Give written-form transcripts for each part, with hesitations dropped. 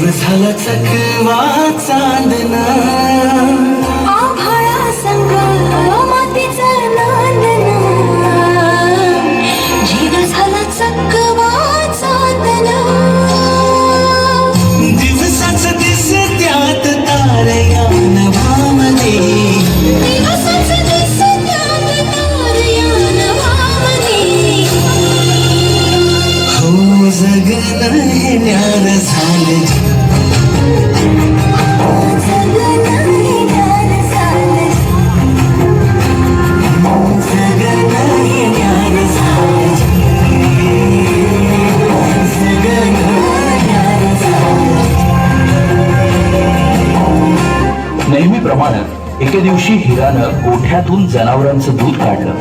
जीव झाला चकवा चांदणा आभाळा संग मातीचं नांदणा जीव झाला चकवा चांदणा दिवसाच दिसत्यात तारया नभामध्ये दिवसाच दिसत्यात तारया नभामध्ये हो जगणं हे न्यार झालं नेहमीप्रमाणे एके दिवशी हिरानं गोठ्यातून जनावरांचं दूध काढलं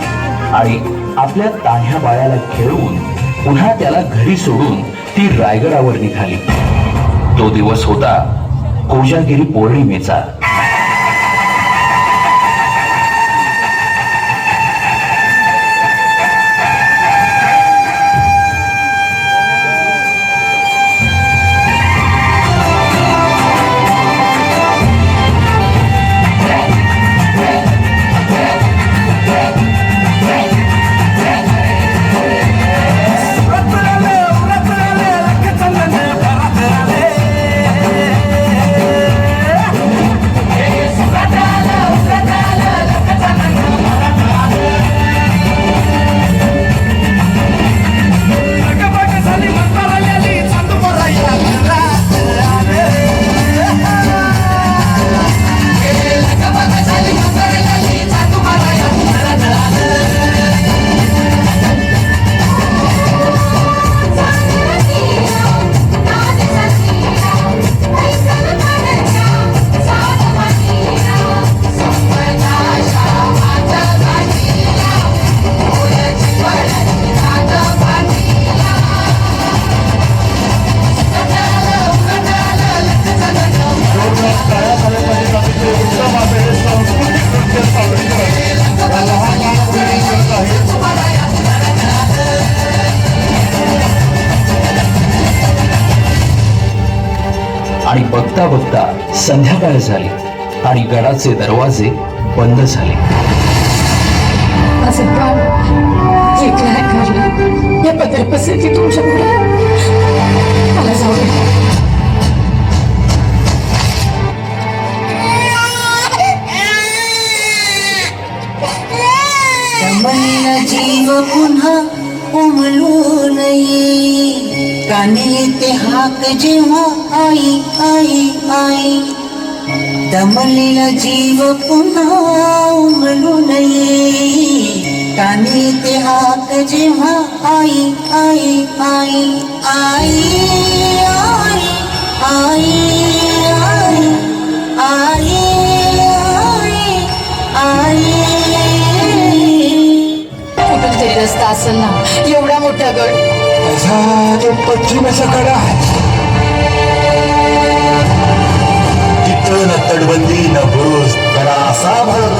आणि आपल्या तान्ह्या बाळाला खेळवून पुन्हा त्याला घरी सोडून ती रायगडावर निघाली. तो दिवस होता कोजागिरी पौर्णिमेचा. आणि बघता बघता संध्याकाळ झाली आणि गडाचे दरवाजे बंद झाले. माझं बाळ एकलं आहे घरला या पदर पसरती तुमच्या पुढे मला जाऊ दे. दमलेला जीव पुन्हा उमलू नये कानी येते हाक जेव्हा आई आई आई. दमलेला जीव पुन्हा उमलू नये कानी येते हाक जेव्हा आई आई आई आई आई आई आई आई कुठून तरी रस्ता असेल ना एवढा मोठा गड. पश्चिमेचा कडा आहे तिथं न तटबंदी न भूस कडा असा भरत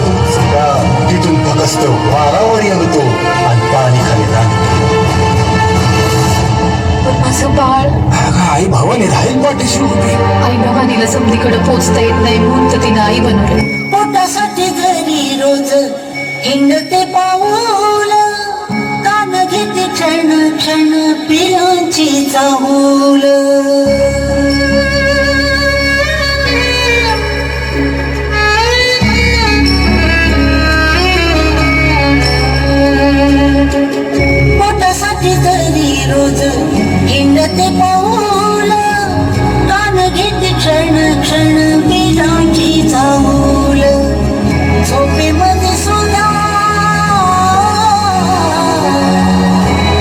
तिथून फक्त वारावर येतो आणि पाणी खाली राहतो. माझं बाळ आई भावाने राहील पाठीशी उभी. आई भवानीला समधीकडे पोचता येत नाही म्हणून तर तिनं आई बनवलं. पोटासाठी घरी रोज हिंडते पाऊल कान घेते क्षण क्षण पिलांची चाहूल. पोटासाठी घरी रोज हिंडते पाऊल कान घेते क्षण क्षण पिलांची चाहूल. झोपेमध्ये सुद्धा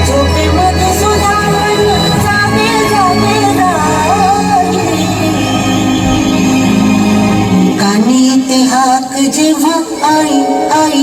झोपेमध्ये सुद्धा जागे जागे राहिली. कानी येते हाक जेव्हा आई आई